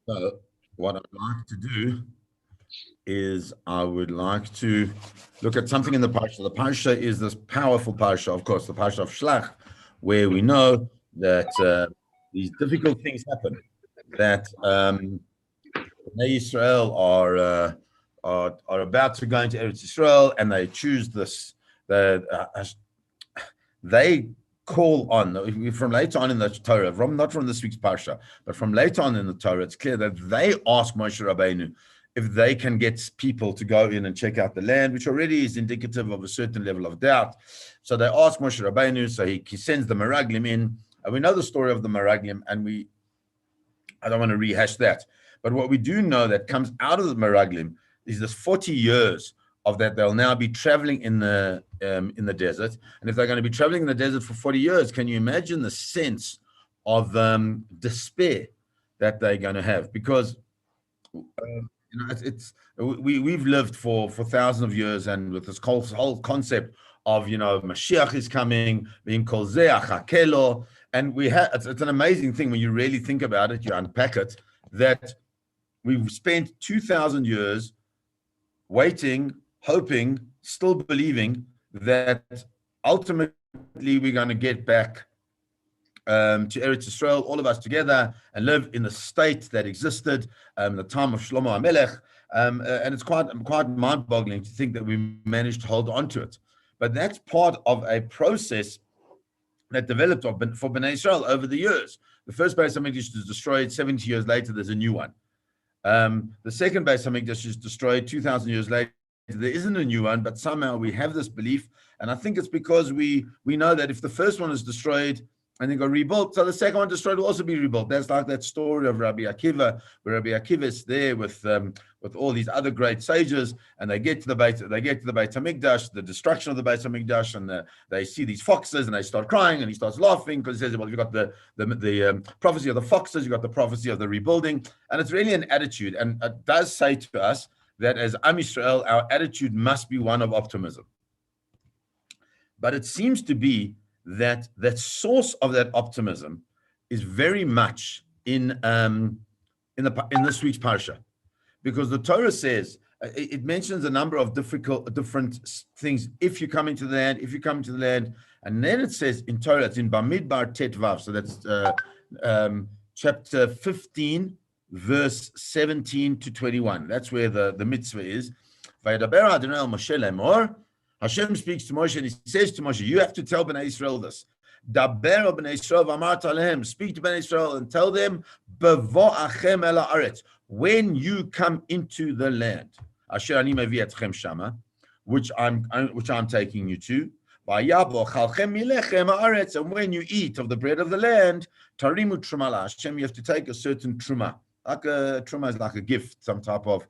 So, what I'd like to do is I would like to look at something in the parsha. The parsha is this powerful parsha, of course, the parsha of Shelach, where we know that these difficult things happen. That Bnei Israel are about to go into Eretz Israel, and they choose this. They call on from later on in the Torah, not from this week's parsha, but from later on in the Torah. It's clear that they ask Moshe Rabbeinu if they can get people to go in and check out the land, which already is indicative of a certain level of doubt. So they ask Moshe Rabbeinu, so he sends the Meraglim in, and we know the story of the Meraglim, and I don't want to rehash that. But what we do know that comes out of the Meraglim is this 40 years of that they'll now be traveling in the desert. And if they're going to be traveling in the desert for 40 years, can you imagine the sense of despair that they're going to have? Because we've lived for thousands of years, and with this whole concept of Mashiach is coming, being called Zeach, and it's an amazing thing when you really think about it, you unpack it, that we've spent 2,000 years waiting, hoping, still believing that ultimately we're going to get back to Eretz Israel, all of us together, and live in the state that existed in the time of Shlomo HaMelech. And it's quite mind-boggling to think that we managed to hold on to it. But that's part of a process that developed for Bnei Israel over the years. The first Beis HaMikdash is destroyed. 70 years later, there's a new one. The second Beis HaMikdash is destroyed 2,000 years later. There isn't a new one, but somehow we have this belief, and I think it's because we know that if the first one is destroyed and then got rebuilt, so the second one destroyed will also be rebuilt. That's like that story of Rabbi Akiva, where Rabbi Akiva is there with all these other great sages, and they get to the Beit HaMikdash, the destruction of the Beit HaMikdash, and they see these foxes, and they start crying, and he starts laughing because he says, "Well, you've got the prophecy of the foxes, you've got the prophecy of the rebuilding," and it's really an attitude, and it does say to us that as Am Yisrael, our attitude must be one of optimism. But it seems to be that source of that optimism is very much in this week's parsha, because the Torah says it mentions a number of different things. If you come into the land, and then it says in Torah, it's in Bamidbar Tetvav, so that's chapter 15. Verse 17 to 21. That's where the mitzvah is. Hashem speaks to Moshe and he says to Moshe, you have to tell Bnei Israel this. Speak to Bnei Israel and tell them, when you come into the land, which I'm taking you to, and when you eat of the bread of the land, tarimu truma Hashem, you have to take a certain truma. Like a truma is like a gift, some type of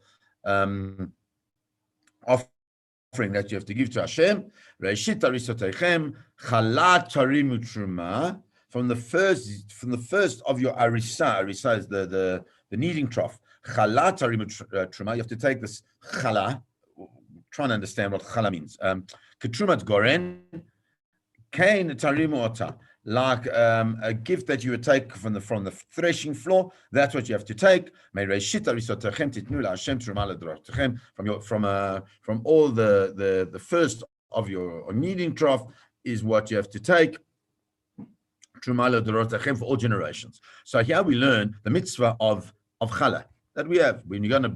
offering that you have to give to Hashem. Reishit arisotechem chalat tarimu truma, from the first of your arisa. Arisa is the kneading trough. Chalat tarimu truma. You have to take this challah. Trying to understand what challah means. Ketrumat goren, kain tarimu ota. Like a gift that you would take from the threshing floor, that's what you have to take. From all the first of your kneading trough is what you have to take. For all generations. So here we learn the mitzvah of challah that we have. When you're gonna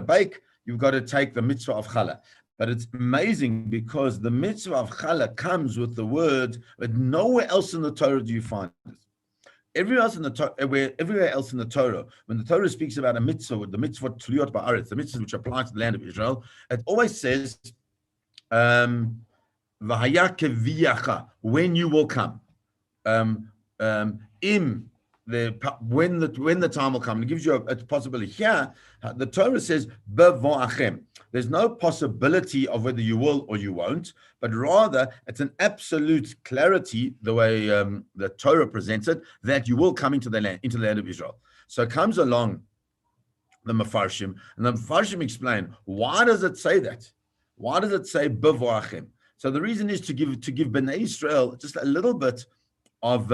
bake, you've got to take the mitzvah of challah. But it's amazing because the mitzvah of challah comes with the word, but nowhere else in the Torah do you find it. Everywhere else in the Torah, when the Torah speaks about a mitzvah, the mitzvah tliyot ba'aretz, the mitzvah which apply to the land of Israel, it always says, v'haya keviyacha, when you will come. When the time will come, it gives you a possibility. Here, the Torah says, bevo'achem. There's no possibility of whether you will or you won't, but rather it's an absolute clarity, the way the Torah presents it, that you will come into the land of Israel. So it comes along the Mefarshim, and the Mefarshim explain, why does it say that? Why does it say bevo'achem? So the reason is to give Bnei Israel just a little bit of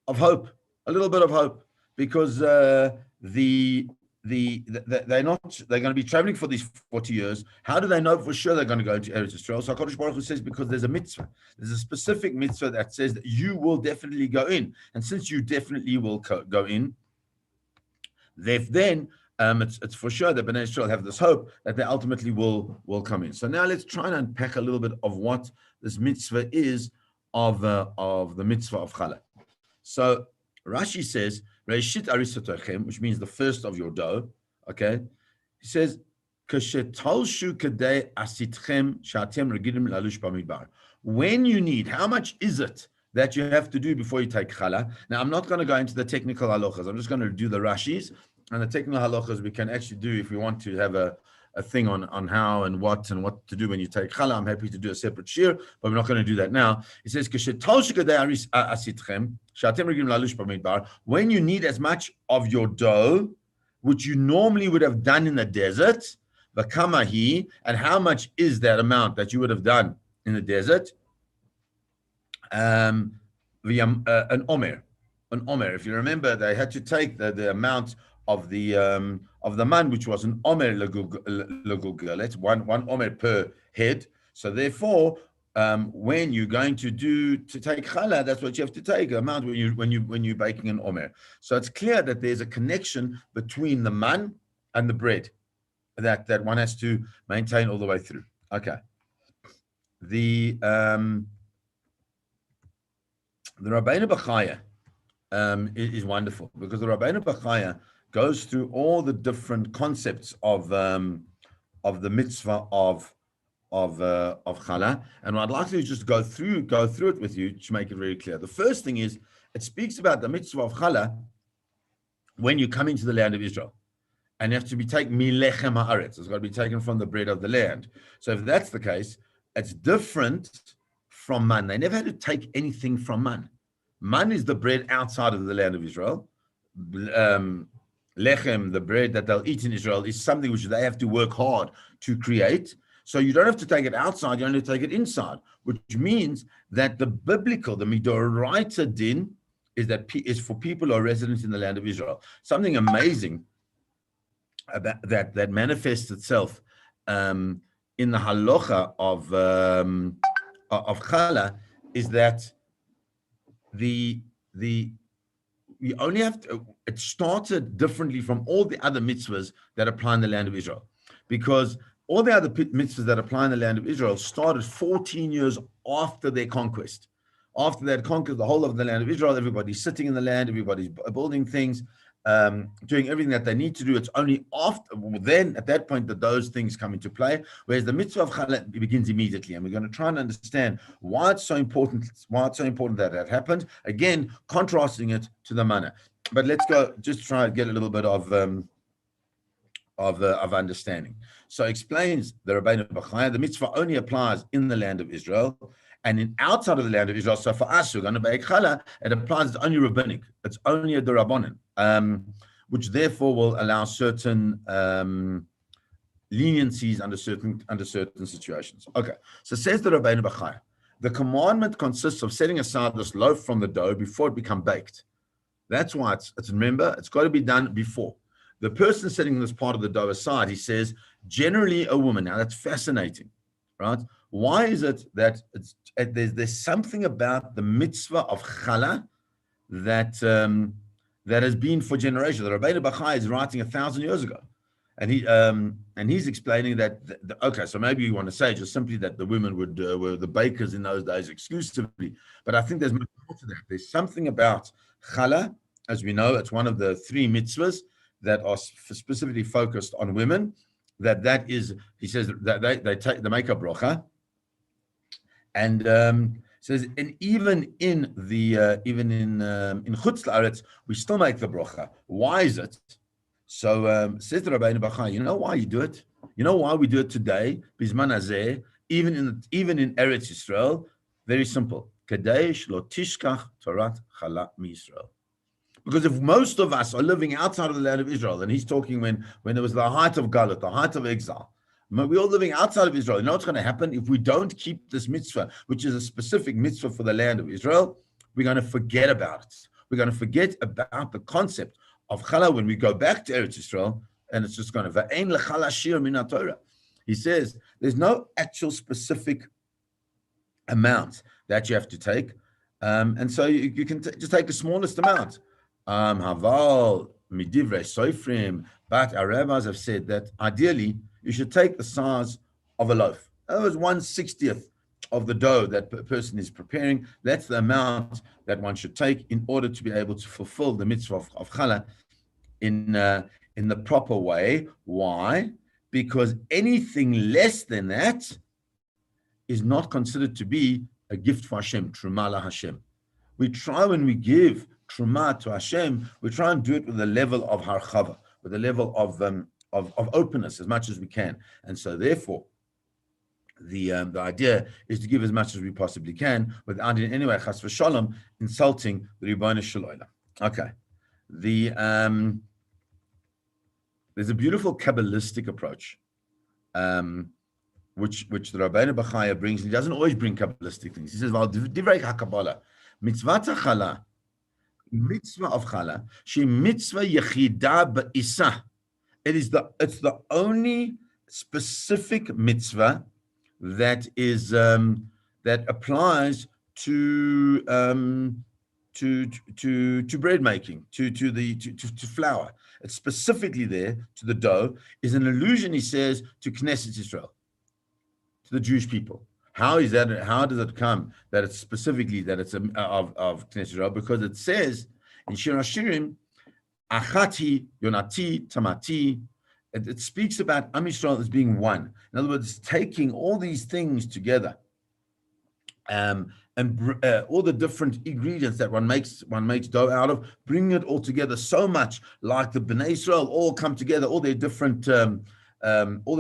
hope, a little bit of hope, because they're going to be traveling for these 40 years. How do they know for sure they're going to go into Eretz Yisrael? So HaKadosh Baruch Hu says, because there's a mitzvah. There's a specific mitzvah that says that you will definitely go in. And since you definitely will go in, then it's for sure that Bnei Israel have this hope that they ultimately will come in. So now let's try and unpack a little bit of what this mitzvah is of the mitzvah of Challah. So Rashi says, Reishit arisotochem, which means the first of your dough. Okay, he says, Kashetalshu kadei asitchem shatem regidim lalush bamidbar. When you need, how much is it that you have to do before you take Challah? Now, I'm not going to go into the technical halachas. I'm just going to do the Rashis, and the technical halachas we can actually do if we want to have a thing on how and what to do when you take Challah. I'm happy to do a separate shiur, but we're not going to do that now. It says, when you need as much of your dough, which you normally would have done in the desert, and how much is that amount that you would have done in the desert? An omer. If you remember, they had to take the amount of the man, which was an omer legulgal. That's one omer per head. So therefore, when you're going to take challah, that's what you have to take, amount when you're baking an omer. So it's clear that there's a connection between the man and the bread that one has to maintain all the way through. Okay. The Rabbeinu Bachaya is wonderful, because the Rabbeinu Bachaya goes through all the different concepts of the mitzvah of Challah, and I'd like to just go through it with you to make it very clear. The first thing is, it speaks about the mitzvah of Challah when you come into the land of Israel, and you have to be taken milechem haaretz. It's got to be taken from the bread of the land. So if that's the case, it's different from man. They never had to take anything from man. Man is the bread outside of the land of Israel. Lechem, the bread that they'll eat in Israel, is something which they have to work hard to create. So you don't have to take it outside, you only take it inside, which means that the biblical, the midoraita din, is for people who are residents in the land of Israel. Something amazing about that manifests itself in the halacha of Challah is that we only have to, it started differently from all the other mitzvahs that apply in the land of Israel, because all the other mitzvahs that apply in the land of Israel started 14 years after their conquest. After they had conquered the whole of the land of Israel, everybody's sitting in the land, everybody's building things, doing everything that they need to do. It's only after then, at that point, that those things come into play. Whereas the mitzvah of Challah begins immediately, and we're going to try and understand why it's so important. Why it's so important that happened. Again, contrasting it to the manna. But let's go just try and get a little bit of understanding. So explains the Rabbeinu Bachaya, the mitzvah only applies in the land of Israel, and outside of the land of Israel. So for us, we're going to bake Challah, it applies, it's only rabbinic, it's only a derabanan, which therefore will allow certain leniencies under certain situations. Okay, so says the Rabbeinu Bachaya, the commandment consists of setting aside this loaf from the dough before it become baked. That's why it's remember, it's got to be done before. The person setting this part of the dough aside, he says, generally a woman. Now that's fascinating, right? Why is it that there's something about the mitzvah of Challah that has been for generations? The Rabbeinu Bachai is writing 1,000 years ago, and he's explaining that. Okay, so maybe you want to say just simply that the women were the bakers in those days exclusively, but I think there's much more to that. There's something about Challah, as we know, it's one of the 3 mitzvahs that are specifically focused on women. That is, he says that they make a bracha, and says, and even in Chutz La'aretz we still make the bracha. Why is it? So says the Rabbeinu Bachai, you know why you do it? You know why we do it today? Bizman hazeh, even in Eretz Yisrael, very simple. Kadei shelo tishkach Torat Challah miYisrael. Because if most of us are living outside of the land of Israel, and he's talking when it was the height of Galut, the height of exile, we're all living outside of Israel. You know what's going to happen? If we don't keep this mitzvah, which is a specific mitzvah for the land of Israel, we're going to forget about it. We're going to forget about the concept of challah, when we go back to Eretz Yisrael, and it's just going to va'ein lechallah shiur min haTorah. He says there's no actual specific amount that you have to take, and so you can just take the smallest amount. Haval midivrei soifrim, but our rabbis have said that ideally you should take the size of a loaf. That was 1/60th of the dough that a person is preparing. That's the amount that one should take in order to be able to fulfill the mitzvah of challah in the proper way. Why? Because anything less than that is not considered to be a gift for Hashem, truma la Hashem. We try, when we give truma to Hashem, we try and do it with a level of harchava, with a level of openness as much as we can. And so therefore, the idea is to give as much as we possibly can without in any way, chas v'shalom, insulting the Ribono Shel Olam. Okay. There's a beautiful Kabbalistic approach, which the Rabbeinu Bachaya brings. He doesn't always bring Kabbalistic things. He says, "Val divrei HaKabbalah, mitzvah challah, mitzvah of challah, she mitzvah yechida ba'isa." It's the only specific mitzvah that is that applies to bread making, to flour. It's specifically there to the dough. Is an allusion, he says, to Knesset Israel, to the Jewish people. How is that? How does it come that it's specifically that it's of Knesset Israel? Because it says in Shiur HaShirim, Achati, Yonati, Tamati. It speaks about Am Yisrael as being one. In other words, taking all these things together, and all the different ingredients that one makes dough out of, bringing it all together so much like the Bnei Israel all come together, all the different shvatim, all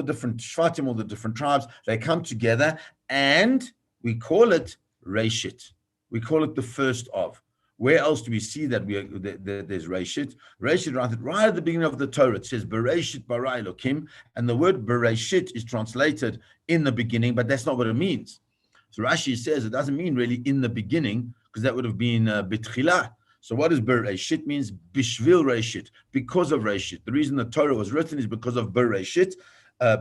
the different tribes, they come together, and we call it Reshit. We call it the first of. Where else do we see that there's Reshit? Reshit, right at the beginning of the Torah, it says Bereshit bara Elokim, and the word Bereshit is translated in the beginning, but that's not what it means. So Rashi says it doesn't mean really in the beginning, because that would have been B'tchila. So what does Bereshit means? Bishvil Reshit, because of Reshit. The reason the Torah was written is because of Bereshit,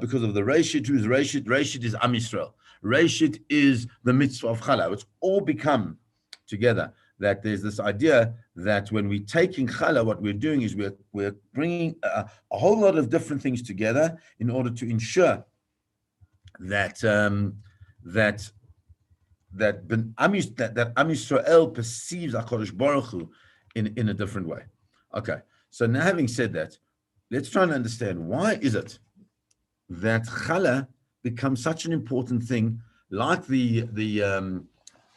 because of the Reshit. Who is Reshit? Reshit is Am Yisrael. Reshit is the mitzvah of Challah. It's all become together. That there's this idea that when we're taking challah, what we're doing is we're bringing a whole lot of different things together in order to ensure that Am Yisrael perceives HaKadosh Baruch Hu in a different way. Okay, so now having said that, let's try and understand why is it that challah becomes such an important thing, like the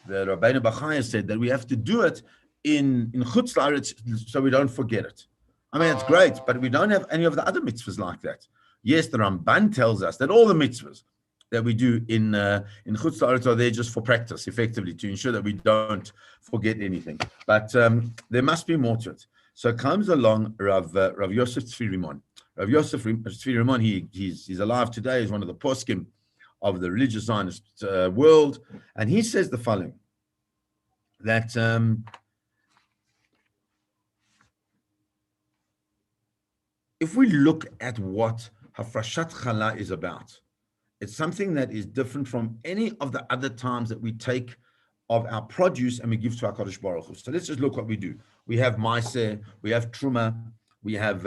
Rabbeinu Bachaya said that we have to do it in Chutz La'aretz so we don't forget it. I mean, it's great, but we don't have any of the other mitzvahs like that. Yes, the Ramban tells us that all the mitzvahs that we do in Chutz La'aretz are there just for practice, effectively, to ensure that we don't forget anything. But there must be more to it. So comes along Rav Yosef Tzvi Rimon. Rav Yosef Tzvi Rimon, he's alive today. He's one of the poskim of the religious Zionist world, and he says the following: that if we look at what Hafrashat Challah is about, it's something that is different from any of the other times that we take of our produce and we give to our HaKadosh Baruch Hu. So let's just look what we do. We have Maaseh, we have Truma, we have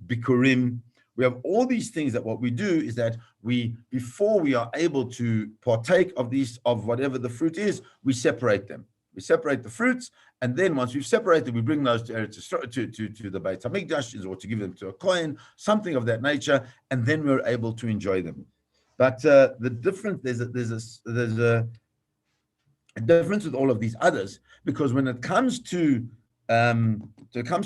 Bikurim. We have all these things that what we do is that before we are able to partake of whatever the fruit is, we separate them. We separate the fruits, and then once we've separated, we bring those to the Beit HaMikdash, or to give them to a Kohen, something of that nature, and then we're able to enjoy them. But the difference, there's a difference with all of these others, because when it comes to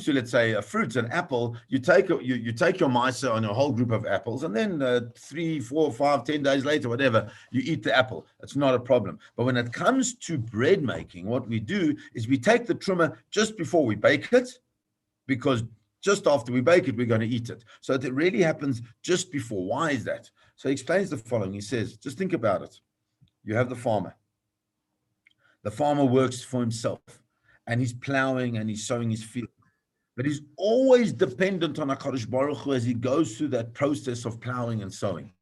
let's say a fruit, an apple, you take your maaser on a whole group of apples, and then 3, 4, 5, 10 days later, whatever, you eat the apple. It's not a problem. But when it comes to bread making, what we do is we take the truma just before we bake it, because just after we bake it, we're going to eat it. So it really happens just before. Why is that? So he explains the following. He says, just think about it. You have the farmer. The farmer works for himself, and he's plowing and he's sowing his field. But he's always dependent on HaKadosh Baruch Hu as he goes through that process of plowing and sowing.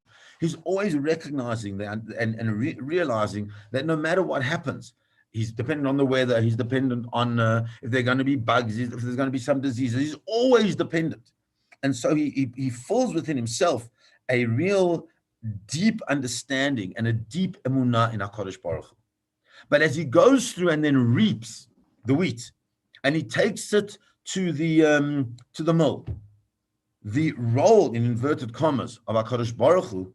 He's always recognizing that and realizing that no matter what happens, he's dependent on the weather. He's dependent on if there are going to be bugs, if there's going to be some diseases. He's always dependent. And so he fills within himself a real deep understanding and a deep emunah in HaKadosh Baruch Hu. But as he goes through and then reaps the wheat, and he takes it to the mill, the role in inverted commas of HaKadosh Baruch Hu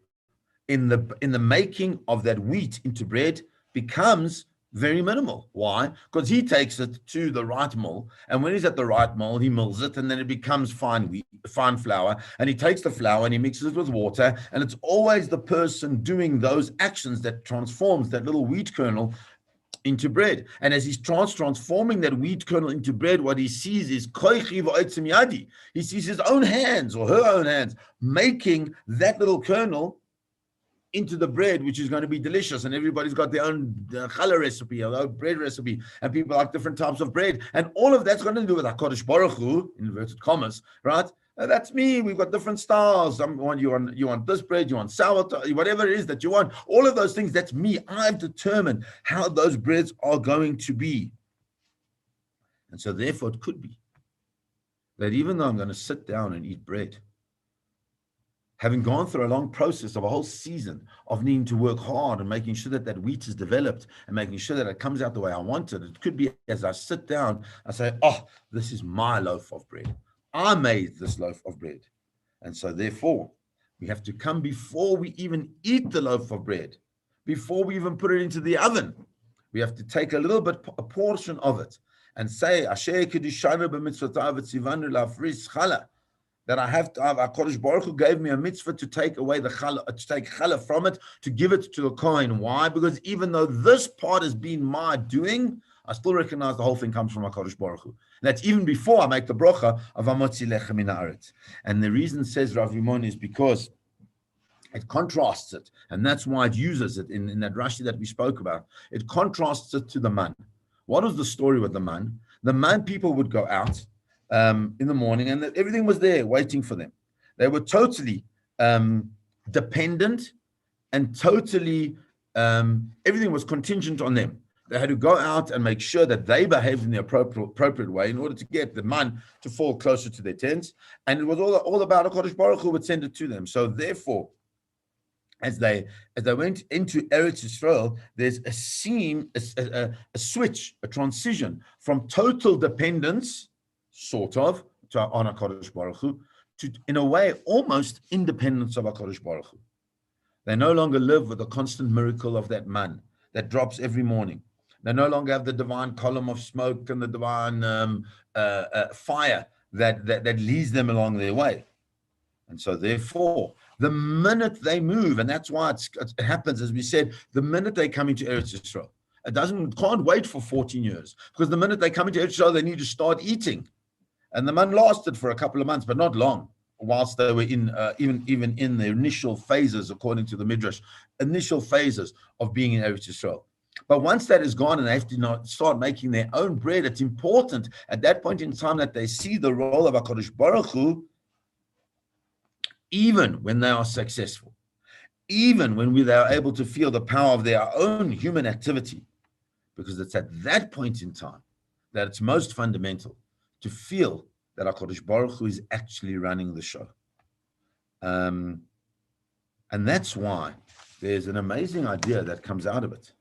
in the making of that wheat into bread becomes very minimal. Why? Because he takes it to the right mill, and when he's at the right mill, he mills it, and then it becomes fine flour, and he takes the flour and he mixes it with water, and it's always the person doing those actions that transforms that little wheat kernel into bread. And as he's transforming that wheat kernel into bread, what he sees is koichi v'otzim yadi. He sees his own hands or her own hands making that little kernel into the bread, which is going to be delicious. And everybody's got their own challah recipe, their own bread recipe, and people like different types of bread. And all of that's going to do with HaKadosh Baruch Hu, inverted commas, right? That's me. We've got different styles. You want this bread, you want sourdough, whatever it is that you want. All of those things, that's me. I've determined how those breads are going to be. And so therefore it could be that even though I'm going to sit down and eat bread, having gone through a long process of a whole season of needing to work hard and making sure that that wheat is developed and making sure that it comes out the way I want it, it could be as I sit down, I say, oh, this is my loaf of bread. I made this loaf of bread. And so therefore, we have to come before we even eat the loaf of bread, before we even put it into the oven. We have to take a little bit, a portion of it, and say, Asher Kedushanu b'mitzvotav v'tzivanu la'afris challah, that I have to have, HaKadosh Baruch Hu gave me a mitzvah to take away the challah, to take challah from it, to give it to the kohen. Why? Because even though this part has been my doing, I still recognize the whole thing comes from HaKadosh Baruch Hu. And that's even before I make the bracha of Hamotzi Lechem min haaretz. And the reason, says Rav Emunah, is because it contrasts it, and that's why it uses it in that Rashi that we spoke about. It contrasts it to the man. What was the story with the man? The man people would go out in the morning, and everything was there waiting for them. They were totally dependent, and totally everything was contingent on them. They had to go out and make sure that they behaved in the appropriate way in order to get the man to fall closer to their tents. And it was all about HaKadosh Baruch Hu would send it to them. So therefore, as they went into Eretz Yisrael, there's a switch, a transition from total dependence, sort of, on HaKadosh Baruch Hu, to, in a way, almost independence of HaKadosh Baruch Hu. They no longer live with the constant miracle of that man that drops every morning. They no longer have the divine column of smoke and the divine fire that leads them along their way. And so therefore, the minute they move, and that's why it happens, as we said, the minute they come into Eretz Yisrael, can't wait for 14 years, because the minute they come into Eretz Yisrael, they need to start eating. And the man lasted for a couple of months, but not long, whilst they were in even in the initial phases, according to the Midrash, initial phases of being in Eretz Yisrael. But once that is gone and they have to start making their own bread, it's important at that point in time that they see the role of HaKadosh Baruch Hu, even when they are successful, even when they are able to feel the power of their own human activity, because it's at that point in time that it's most fundamental to feel that HaKadosh Baruch Hu is actually running the show. And that's why there's an amazing idea that comes out of it.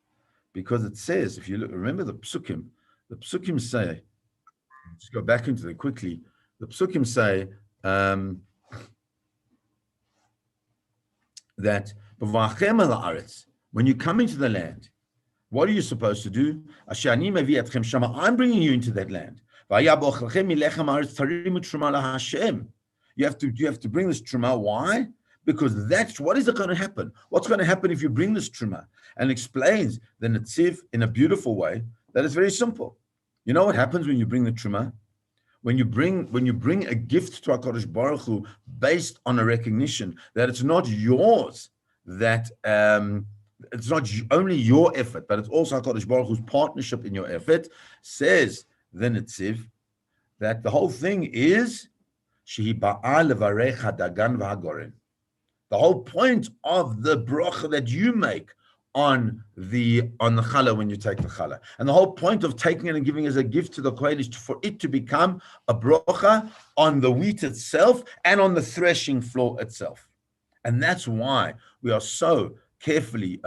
Because it says, if you look, remember the psukim say, just go back into it quickly, the psukim say that when you come into the land, what are you supposed to do? I'm bringing you into that land. You have to bring this truma. Why? Because that's what is going to happen. What's going to happen if you bring this truma? And explains the Netziv in a beautiful way that it's very simple. You know what happens when you bring the truma? When you bring a gift to HaKadosh Baruch Hu based on a recognition that it's not yours, that it's not only your effort, but it's also HaKadosh Baruch Hu's partnership in your effort, says the Netziv, that the whole thing is shehi ba'a levarech hadagan v'hagoren. The whole point of the bracha that you make on the challah when you take the challah, and the whole point of taking it and giving as a gift to the kohen is for it to become a bracha on the wheat itself and on the threshing floor itself. And that's why we are so carefully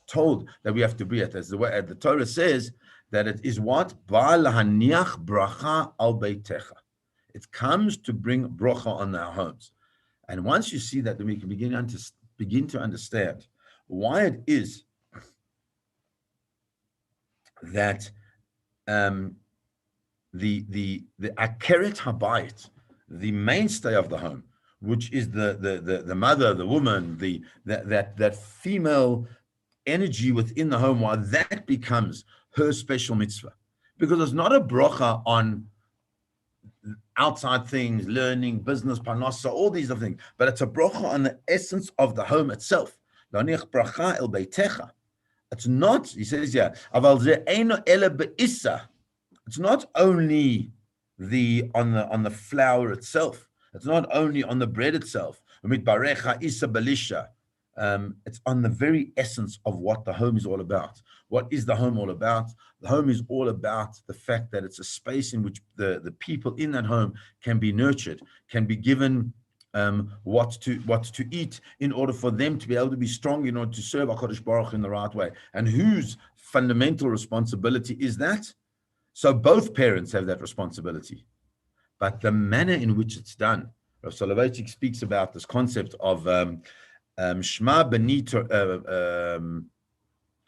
told that we have to be it. As the Torah says, that it is what? Ba lahaniach bracha al beitecha. It comes to bring bracha on our homes. And once you see that, then we can begin to understand why it is that the akeret habayit, the mainstay of the home, which is the mother, the woman, that female energy within the home, why that becomes her special mitzvah, because it's not a bracha on outside things, learning, business, parnasa, all these other things, but it's a bracha on the essence of the home itself. It's not, he says, yeah, it's not only on the flour itself. It's not only on the bread itself. It's on the very essence of what the home is all about. What is the home all about? The home is all about the fact that it's a space in which the people in that home can be nurtured, can be given what to eat in order for them to be able to be strong, in order to serve HaKadosh Baruch Hu in the right way. And whose fundamental responsibility is that? So both parents have that responsibility. But the manner in which it's done, Rav Soloveitchik speaks about this concept of Shema B'ni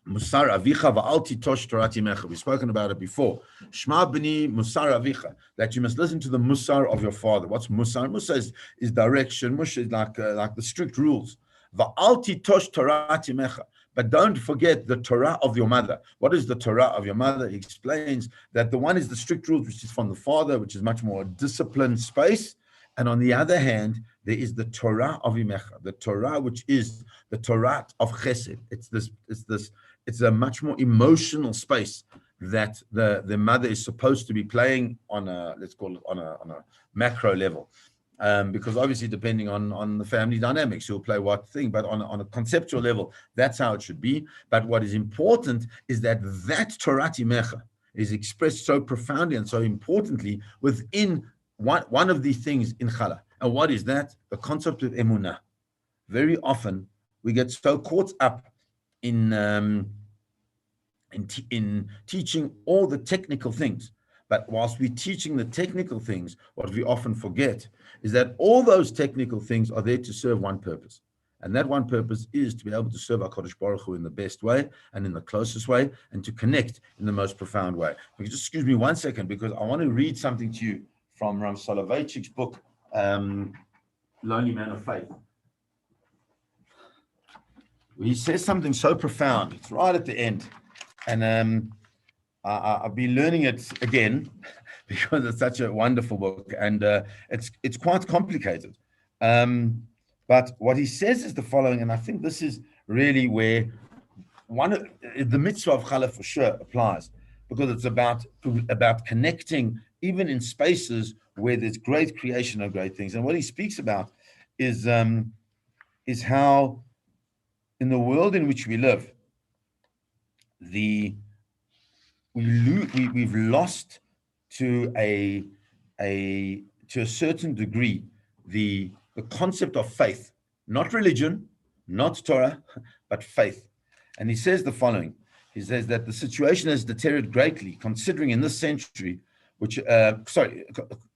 Musar Avicha va'al titosh Torah imecha. We've spoken about it before. Shema B'ni Musar Avicha, that you must listen to the Musar of your father. What's Musar? Musar is direction. Musar is like the strict rules. Va'al titosh Torah imecha. But don't forget the Torah of your mother. What is the Torah of your mother? He explains that the one is the strict rules, which is from the father, which is much more disciplined space. And on the other hand, there is the Torah of Imecha, the Torah which is the Torah of Chesed. It's a much more emotional space that the mother is supposed to be playing on a, let's call it on a macro level. Because obviously, depending on the family dynamics, you'll play what thing, but on a conceptual level, that's how it should be. But what is important is that Torah Timecha is expressed so profoundly and so importantly within one of these things in Challah. And what is that? The concept of Emunah. Very often, we get so caught up in teaching all the technical things. But whilst we're teaching the technical things, what we often forget is that all those technical things are there to serve one purpose. And that one purpose is to be able to serve HaKadosh Baruch Hu in the best way and in the closest way and to connect in the most profound way. Just excuse me 1 second, because I want to read something to you from Rav Soloveitchik's book, Lonely Man of Faith. He says something so profound. It's right at the end. And I've been learning it again because it's such a wonderful book, and it's quite complicated. But what he says is the following, and I think this is really where the mitzvah of Challah for sure applies, because it's about connecting even in spaces where there's great creation of great things. And what he speaks about is how in the world in which we live, we've lost to a certain degree the concept of faith, not religion, not Torah, but faith. And he says the following. He says that the situation has deteriorated greatly, considering in this century,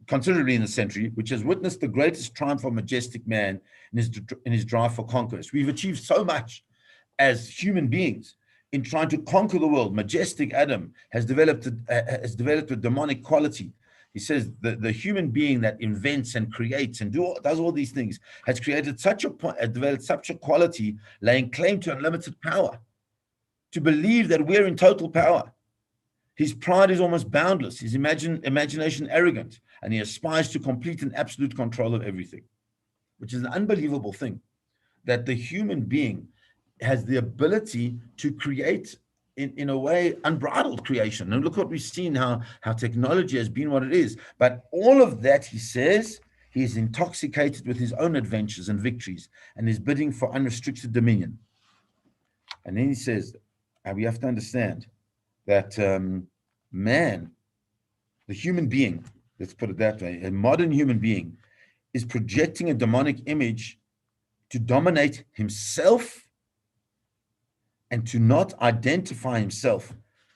considerably in the century, which has witnessed the greatest triumph of majestic man in his drive for conquest. We've achieved so much as human beings in trying to conquer the world. Majestic Adam has developed a demonic quality. He says the human being that invents and creates and does all these things has developed such a quality, laying claim to unlimited power, to believe that we're in total power. His pride is almost boundless, his imagination arrogant, and he aspires to complete and absolute control of everything, which is an unbelievable thing, that the human being has the ability to create in a way, unbridled creation. And look what we've seen, how technology has been what it is. But all of that, he says, he is intoxicated with his own adventures and victories and is bidding for unrestricted dominion. And then he says, and we have to understand that man, the human being, let's put it that way, a modern human being, is projecting a demonic image to dominate himself and to not identify himself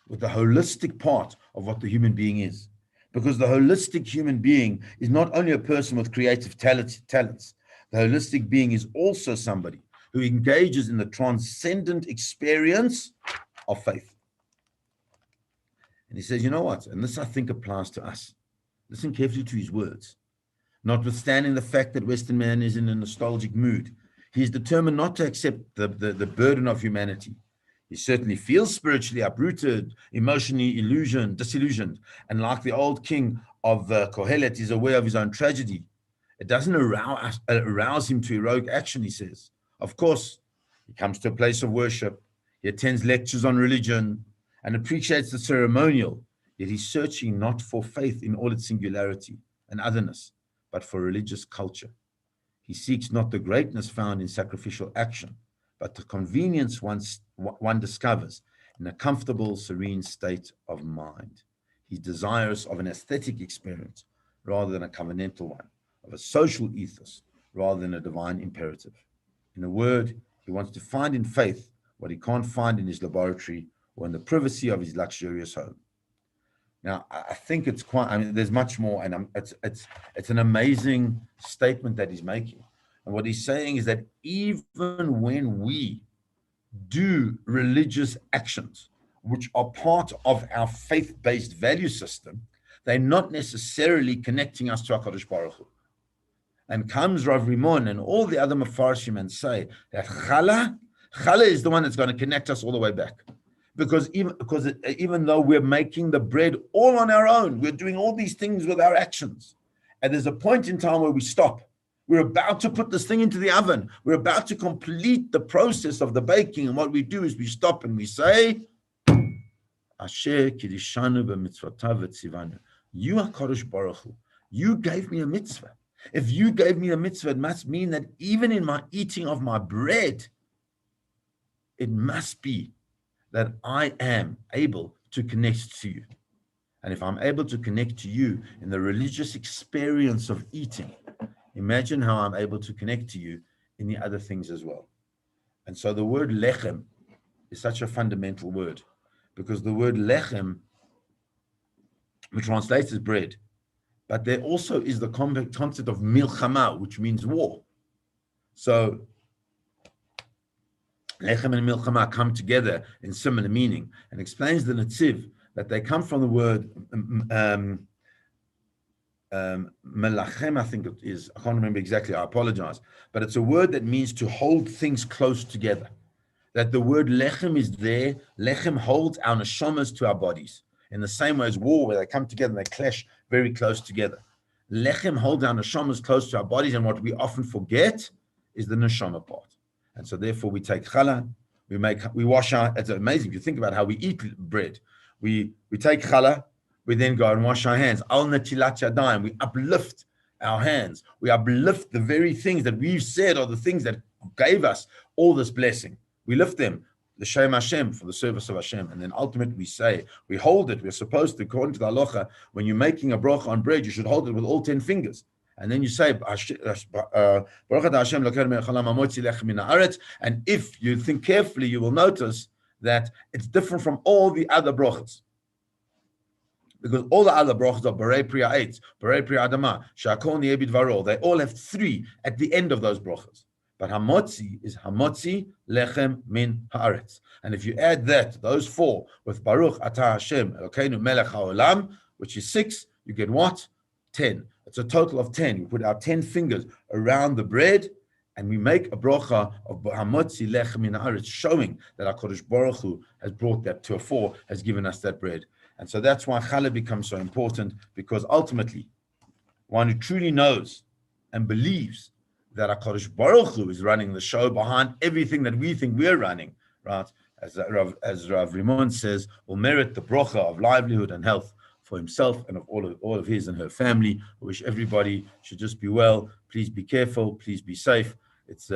with the holistic part of what the human being is. Because the holistic human being is not only a person with creative talents, the holistic being is also somebody who engages in the transcendent experience of faith. And he says, you know what? And this, I think, applies to us. Listen carefully to his words. Notwithstanding the fact that Western man is in a nostalgic mood, he is determined not to accept the burden of humanity. He certainly feels spiritually uprooted, emotionally disillusioned, and like the old king of Kohelet, he's aware of his own tragedy. It doesn't arouse him to heroic action, he says. Of course, he comes to a place of worship, he attends lectures on religion, and appreciates the ceremonial, yet he's searching not for faith in all its singularity and otherness, but for religious culture. He seeks not the greatness found in sacrificial action, but the convenience one discovers in a comfortable, serene state of mind. He's desirous of an aesthetic experience rather than a covenantal one, of a social ethos rather than a divine imperative. In a word, he wants to find in faith what he can't find in his laboratory or in the privacy of his luxurious home. Now, I think it's quite, there's much more, and it's an amazing statement that he's making. And what he's saying is that even when we do religious actions, which are part of our faith-based value system, they're not necessarily connecting us to HaKadosh Baruch Hu. And comes Rav Rimon and all the other Mefarshim and say that Challah is the one that's going to connect us all the way back. Because even though we're making the bread all on our own, we're doing all these things with our actions. And there's a point in time where we stop. We're about to put this thing into the oven. We're about to complete the process of the baking. And what we do is we stop and we say, Asher kidishanu b'mitzvotav v'tzivanu. You are Kadosh Baruch Hu. You gave me a mitzvah. If you gave me a mitzvah, it must mean that even in my eating of my bread, it must be that I am able to connect to you. And if I'm able to connect to you in the religious experience of eating, imagine how I'm able to connect to you in the other things as well. And so the word lechem is such a fundamental word, because the word lechem, which translates as bread, but there also is the concept of milchama, which means war. So lechem and milchama come together in similar meaning, and explains the Netziv that they come from the word melachem, I think it is. I can't remember exactly. I apologize, but it's a word that means to hold things close together. That the word lechem is there. Lechem holds our neshamas to our bodies in the same way as war, where they come together and they clash very close together. Lechem holds our neshamas close to our bodies, and what we often forget is the neshama part. And so therefore we take challah, we wash our, it's amazing if you think about how we eat bread. We take challah, we then go and wash our hands. Al netilat yadayim, we uplift our hands. We uplift the very things that we've said are the things that gave us all this blessing. We lift them, l'shem Hashem, for the service of Hashem. And then ultimately we say, we hold it. We're supposed to, according to the halacha, when you're making a bracha on bread, you should hold it with all 10 fingers. And then you say, and if you think carefully, you will notice that it's different from all the other brachas. Because all the other brachas are Barei Priya Eitz, Barei Priya Adama, Shakon Yebid Varol. They all have 3 at the end of those brachas. But Hamotzi is Hamotzi Lechem Min Haaretz. And if you add that, those 4, with Baruch Atah Hashem Elokeinu Melech HaOlam, which is 6, you get what? 10. It's a total of 10. We put our 10 fingers around the bread, and we make a bracha of Hamotzi Lechem Min Haaretz, showing that HaKadosh Baruch Hu has brought that to a 4, has given us that bread. And so that's why Challah becomes so important, because ultimately, one who truly knows and believes that HaKadosh Baruch Hu is running the show behind everything that we think we're running, right? as Rav Rimon says, will merit the bracha of livelihood and health for himself and of all of his and her family. I wish everybody should just be well. Please be careful. Please be safe. It's